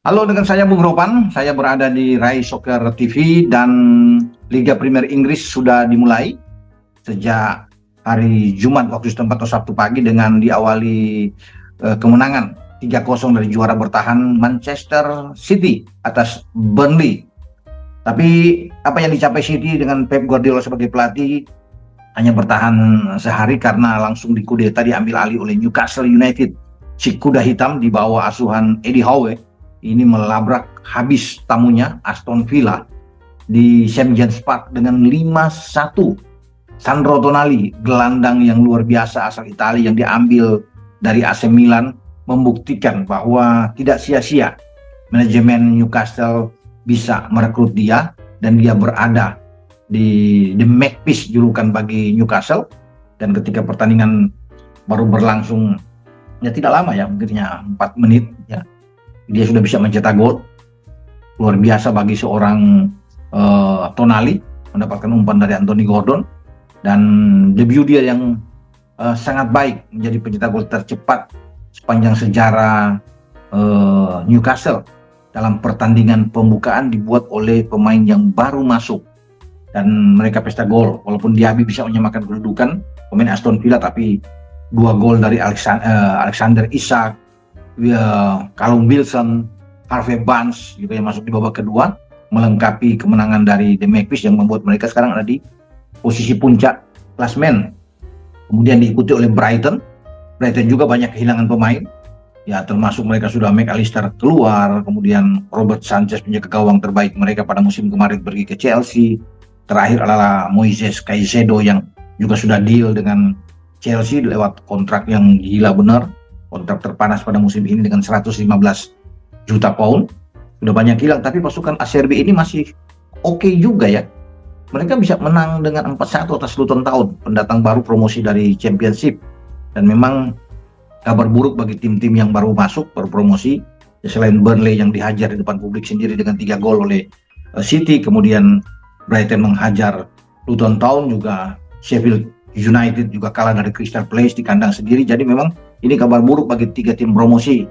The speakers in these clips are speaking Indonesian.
Halo, dengan saya Bung Ropan. Saya berada di Rai Soccer TV dan Liga Premier Inggris sudah dimulai sejak hari Jumat waktu setempat atau Sabtu pagi dengan diawali kemenangan 3-0 dari juara bertahan Manchester City atas Burnley. Tapi apa yang dicapai City dengan Pep Guardiola sebagai pelatih hanya bertahan sehari karena langsung dikudeta diambil alih oleh Newcastle United. Si kuda hitam di bawah asuhan Eddie Howe ini melabrak habis tamunya Aston Villa di St. James Park dengan 5-1. Sandro Tonali, gelandang yang luar biasa asal Italia yang diambil dari AC Milan, membuktikan bahwa tidak sia-sia manajemen Newcastle bisa merekrut dia dan dia berada di The Magpies, julukan bagi Newcastle. Dan ketika pertandingan baru berlangsung ya tidak lama ya, mungkinnya 4 menit ya, dia sudah bisa mencetak gol. Luar biasa bagi seorang Tonali, mendapatkan umpan dari Anthony Gordon, dan debut dia yang sangat baik, menjadi pencetak gol tercepat sepanjang sejarah Newcastle dalam pertandingan pembukaan dibuat oleh pemain yang baru masuk, dan mereka pesta gol. Walaupun Diaby bisa menyamakan kedudukan pemain Aston Villa, tapi 2 gol dari Alexander Isak, Callum Wilson, Harvey Barnes juga yang masuk di babak kedua, melengkapi kemenangan dari The Magpies yang membuat mereka sekarang ada di posisi puncak klasemen. Kemudian diikuti oleh Brighton. Brighton juga banyak kehilangan pemain ya, termasuk mereka sudah McAllister keluar, kemudian Robert Sanchez, penjaga gawang terbaik mereka pada musim kemarin, pergi ke Chelsea. Terakhir adalah Moises Caicedo yang juga sudah deal dengan Chelsea lewat kontrak yang gila benar, kontrak terpanas pada musim ini dengan 115 juta pound. Sudah banyak hilang, tapi pasukan ACRB ini masih oke juga ya. Mereka bisa menang dengan 4-1 atas Luton Town, pendatang baru promosi dari Championship. Dan memang kabar buruk bagi tim-tim yang baru masuk, baru promosi ya, selain Burnley yang dihajar di depan publik sendiri dengan 3 gol oleh City, kemudian Brighton menghajar Luton Town, juga Sheffield United juga kalah dari Crystal Palace di kandang sendiri. Jadi memang ini kabar buruk bagi 3 tim promosi.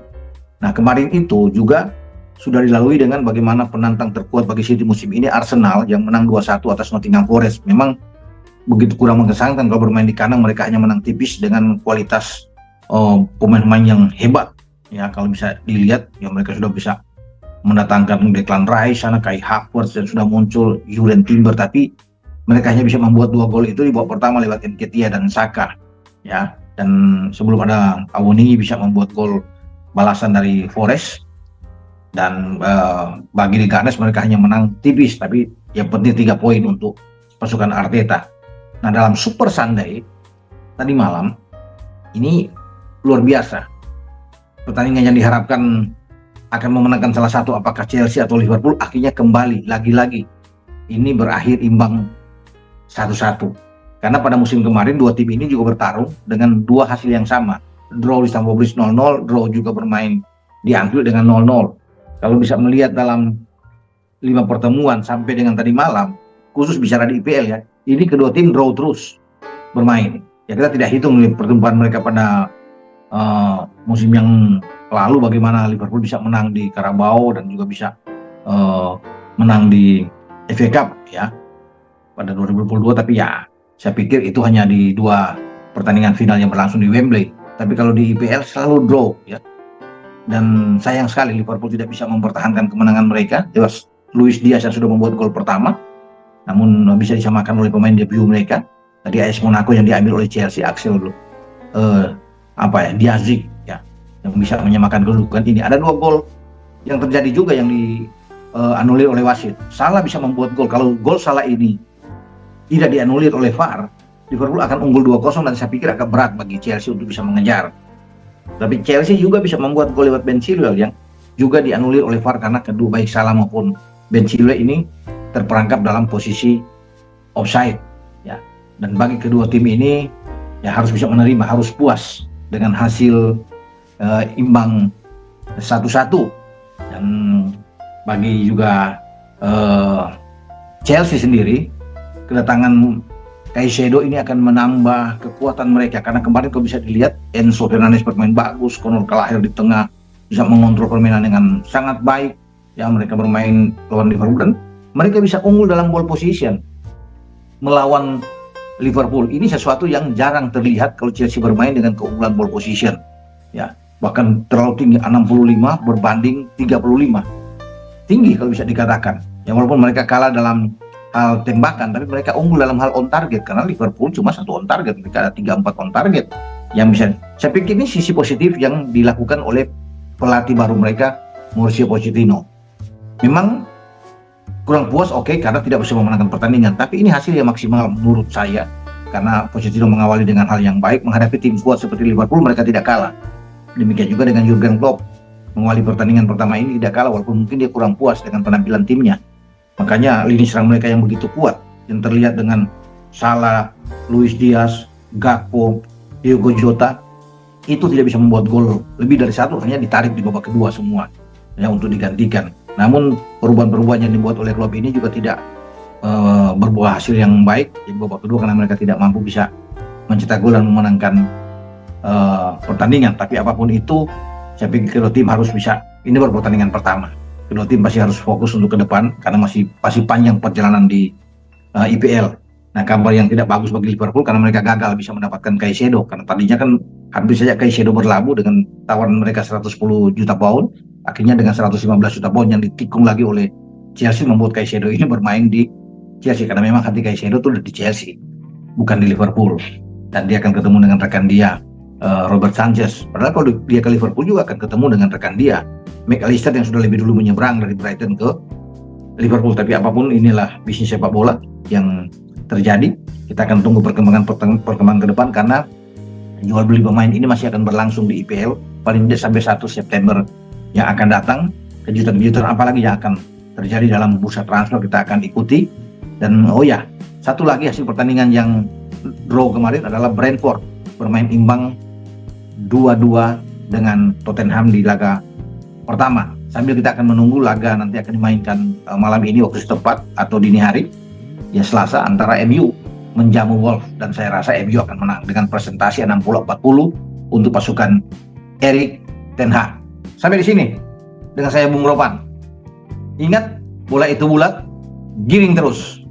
Nah, kemarin itu juga sudah dilalui dengan bagaimana penantang terkuat bagi City musim ini, Arsenal, yang menang 2-1 atas Nottingham Forest. Memang begitu kurang mengesankan kalau bermain di kandang, mereka hanya menang tipis dengan kualitas pemain-pemain yang hebat. Ya, kalau bisa dilihat ya, mereka sudah bisa mendatangkan Declan Rice, Kai Havertz, dan sudah muncul Julian Timber, tapi mereka hanya bisa membuat 2 gol itu di babak pertama lewat Nketiah dan Saka ya. Dan sebelum ada Awoniyi bisa membuat gol balasan dari Forest. Dan bagi di Ganes mereka hanya menang tipis, tapi yang penting 3 poin untuk pasukan Arteta. Nah, dalam Super Sunday tadi malam ini luar biasa. Pertandingan yang diharapkan akan memenangkan salah satu, apakah Chelsea atau Liverpool, akhirnya kembali lagi-lagi ini berakhir imbang 1-1. Karena pada musim kemarin 2 tim ini juga bertarung dengan 2 hasil yang sama. Draw di Stamford Bridge 0-0, draw juga bermain di Anfield dengan 0-0. Kalau bisa melihat dalam 5 pertemuan sampai dengan tadi malam, khusus bicara di IPL ya, ini kedua tim draw terus bermain. Ya, kita tidak hitung pertemuan mereka pada musim yang lalu, bagaimana Liverpool bisa menang di Carabao dan juga bisa menang di FA Cup ya pada 2022. Tapi ya, saya pikir itu hanya di 2 pertandingan final yang berlangsung di Wembley. Tapi kalau di IPL selalu draw ya. Dan sayang sekali Liverpool tidak bisa mempertahankan kemenangan mereka. Jelas Luis Diaz yang sudah membuat gol pertama, namun bisa disamakan oleh pemain debut mereka tadi, AS Monaco, yang diambil oleh Chelsea, Axel Diazic ya, yang bisa menyamakan kedudukan ini. Ada 2 gol yang terjadi juga yang dianulir oleh wasit. Salah bisa membuat gol. Kalau gol salah ini tidak dianulir oleh VAR, Liverpool akan unggul 2-0 dan saya pikir agak berat bagi Chelsea untuk bisa mengejar. Tapi Chelsea juga bisa membuat gol lewat Ben Chilwell yang juga dianulir oleh VAR karena kedua, baik Salah maupun Ben Chilwell, ini terperangkap dalam posisi offside ya. Dan bagi kedua tim ini ya harus bisa menerima, harus puas dengan hasil imbang 1-1. Dan bagi juga Chelsea sendiri, kedatangan Caicedo ini akan menambah kekuatan mereka, karena kemarin kalau bisa dilihat Enzo Fernandez bermain bagus, Conor Gallagher di tengah, bisa mengontrol permainan dengan sangat baik. Ya, mereka bermain lawan Liverpool dan mereka bisa unggul dalam ball position melawan Liverpool. Ini sesuatu yang jarang terlihat kalau Chelsea bermain dengan keunggulan ball position. Ya, bahkan terlalu tinggi 65 berbanding 35. Tinggi kalau bisa dikatakan. Ya, walaupun mereka kalah dalam hal tembakan, tapi mereka unggul dalam hal on target karena Liverpool cuma 1 on target, mereka ada 3-4 on target yang bisa. Saya pikir ini sisi positif yang dilakukan oleh pelatih baru mereka, Mauricio Pochettino. Memang kurang puas, oke, karena tidak bisa memenangkan pertandingan, tapi ini hasil yang maksimal menurut saya karena Pochettino mengawali dengan hal yang baik. Menghadapi tim kuat seperti Liverpool mereka tidak kalah. Demikian juga dengan Jurgen Klopp, mengawali pertandingan pertama ini tidak kalah walaupun mungkin dia kurang puas dengan penampilan timnya. Makanya lini serang mereka yang begitu kuat yang terlihat dengan Salah, Luis Diaz, Gakpo, Diogo Jota itu tidak bisa membuat gol lebih dari 1, hanya ditarik di babak kedua semua ya untuk digantikan. Namun perubahan-perubahan yang dibuat oleh Klopp ini juga tidak berbuah hasil yang baik di babak kedua karena mereka tidak mampu bisa mencetak gol dan memenangkan pertandingan. Tapi apapun itu, saya pikir kedua tim harus bisa. Ini baru pertandingan pertama. Kedua tim pasti harus fokus untuk ke depan karena masih panjang perjalanan di IPL. Nah, kabar yang tidak bagus bagi Liverpool karena mereka gagal bisa mendapatkan Caicedo karena tadinya kan hampir saja Caicedo berlabuh dengan tawaran mereka 110 juta pound. Akhirnya dengan 115 juta pound yang ditikung lagi oleh Chelsea membuat Caicedo ini bermain di Chelsea karena memang hati Caicedo itu di Chelsea, bukan di Liverpool. Dan dia akan ketemu dengan rekan dia Robert Sanchez. Padahal kalau dia ke Liverpool juga akan ketemu dengan rekan dia McAllister yang sudah lebih dulu menyeberang dari Brighton ke Liverpool. Tapi apapun, inilah bisnis sepak bola yang terjadi. Kita akan tunggu perkembangan ke depan karena jual beli pemain ini masih akan berlangsung di IPL paling tidak sampai 1 September yang akan datang. Kejutan-kejutan apalagi yang akan terjadi dalam bursa transfer kita akan ikuti. Dan satu lagi hasil pertandingan yang draw kemarin adalah Brentford bermain imbang 2-2 dengan Tottenham di laga pertama. Sambil kita akan menunggu laga nanti akan dimainkan malam ini waktu setempat atau dini hari ya Selasa antara MU menjamu Wolves, dan saya rasa MU akan menang dengan presentasi 60-40 untuk pasukan Erik ten Hag. Sampai di sini dengan saya Bung Ropan. Ingat, bola itu bulat, giring terus.